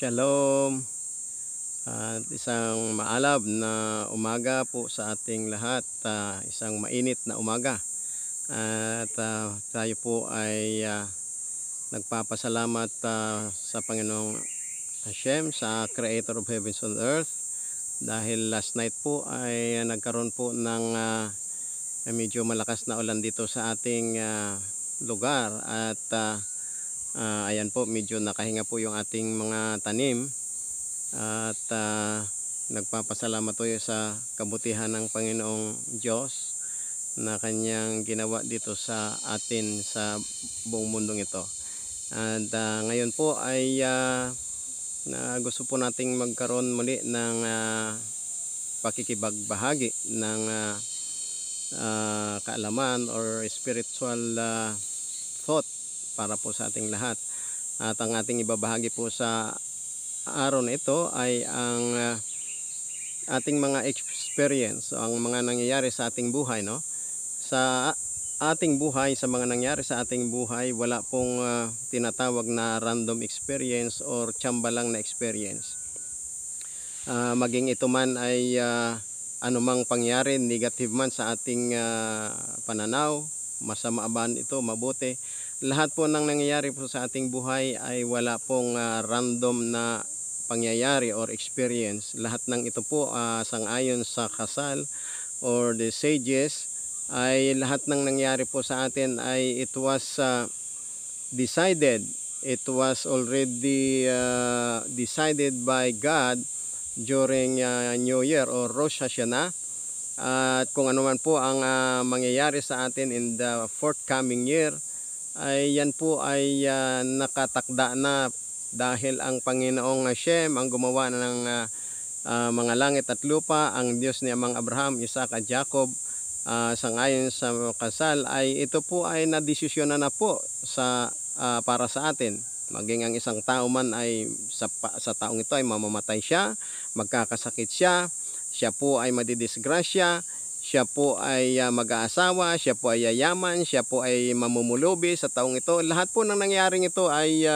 Shalom at isang maalab na umaga po sa ating lahat, isang mainit na umaga at tayo po ay nagpapasalamat sa Panginoong Hashem, sa Creator of Heavens and Earth, dahil last night po ay nagkaroon po ng medyo malakas na ulan dito sa ating lugar at ayan po, medyo nakahinga po yung ating mga tanim at nagpapasalamat po sa kabutihan ng Panginoong Diyos na kanyang ginawa dito sa atin sa buong mundong ito. At ngayon po ay gusto po nating magkaroon muli ng pakikibagbahagi ng kaalaman or spiritual thought para po sa ating lahat. At ang ating ibabahagi po sa araw na ito ay ang ating mga experience, ang mga nangyayari sa ating buhay, no? Sa ating buhay, sa mga nangyari sa ating buhay, wala pong tinatawag na random experience or tsamba lang na experience. Maging ito man ay anumang pangyari, negative man sa ating pananaw, masama man ito, mabuti, lahat po ng nangyayari po sa ating buhay ay wala pong random na pangyayari or experience. Lahat ng ito po sang-ayon sa kasal or the sages, ay lahat ng nangyari po sa atin ay it was decided. It was already decided by God during New Year or Rosh Hashanah. At kung ano man po ang mangyayari sa atin in the forthcoming year, ay yan po ay nakatakda na, dahil ang Panginoong Hashem ang gumawa ng mga langit at lupa, ang Diyos ni Amang Abraham, Isaac at Jacob, sangayon sa kasal, ay ito po ay nadesisyonan na po para sa atin. Maging ang isang tao man ay sa taong ito ay mamamatay siya, magkakasakit siya, siya po ay madidisgrasya, siya po ay mag-aasawa, siya po ay yayaman, siya po ay mamumulubi sa taong ito. Lahat po ng nangyaring ito ay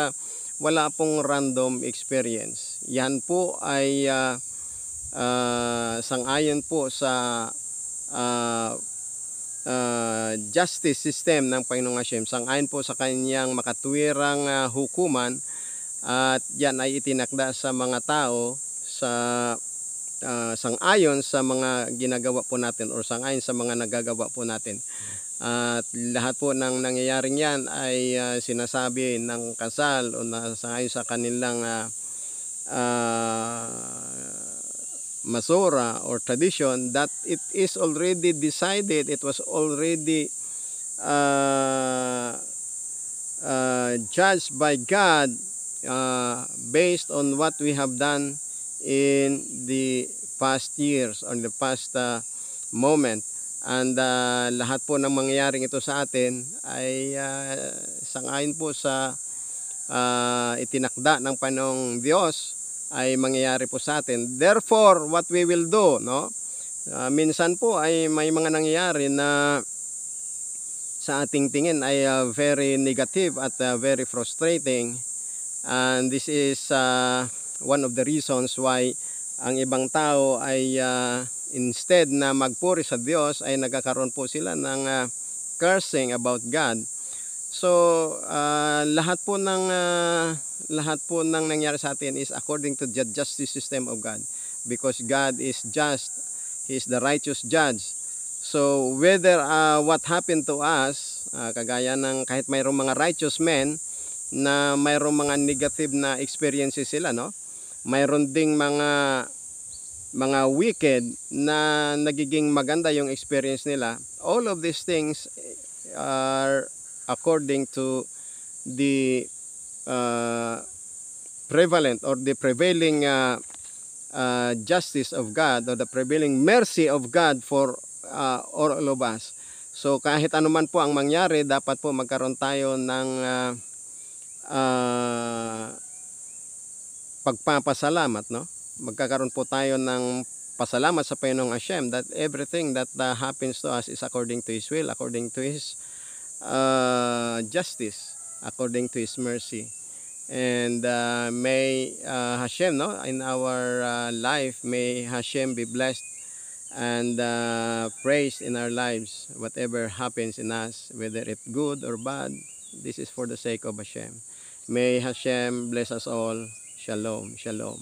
wala pong random experience. Yan po ay sang-ayon po sa justice system ng Panginoong Hashem, sang-ayon po sa kanyang makatwirang hukuman, at yan ay itinakda sa mga tao sa sang-ayon sa mga ginagawa po natin or sang-ayon sa mga nagagawa po natin. At lahat po ng nangyayaring yan ay sinasabi ng kasal o sang-ayon sa kanilang masura or tradition, that it is already decided, it was already judged by God based on what we have done in the past years or the past moment. And lahat po ng mangyayaring ito sa atin ay sang-ayon po sa itinakda ng Panginoong Diyos ay mangyayari po sa atin. Therefore, what we will do, no? Minsan po ay may mga nangyayari na sa ating tingin ay very negative at very frustrating. And this is one of the reasons why ang ibang tao ay instead na magpuri sa Diyos ay nagkakaroon po sila ng cursing about God. So lahat po ng nangyari sa atin is according to the justice system of God, because God is just, He is the righteous judge. So whether what happened to us, kagaya ng kahit mayroong mga righteous men na mayroong mga negative na experiences sila, no? Mayroon ding mga wicked na nagiging maganda yung experience nila. All of these things are according to the prevalent or the prevailing justice of God, or the prevailing mercy of God for all of us. So kahit anuman po ang mangyari, dapat po magkaroon tayo ng pagpapasalamat, no? Magkakaroon po tayo ng pasalamat sa Panginoong Hashem that everything that happens to us is according to His will, according to His justice, according to His mercy. And may Hashem, no, in our life, may Hashem be blessed and praised in our lives. Whatever happens in us, whether it's good or bad, this is for the sake of Hashem. May Hashem bless us all. Shalom, shalom.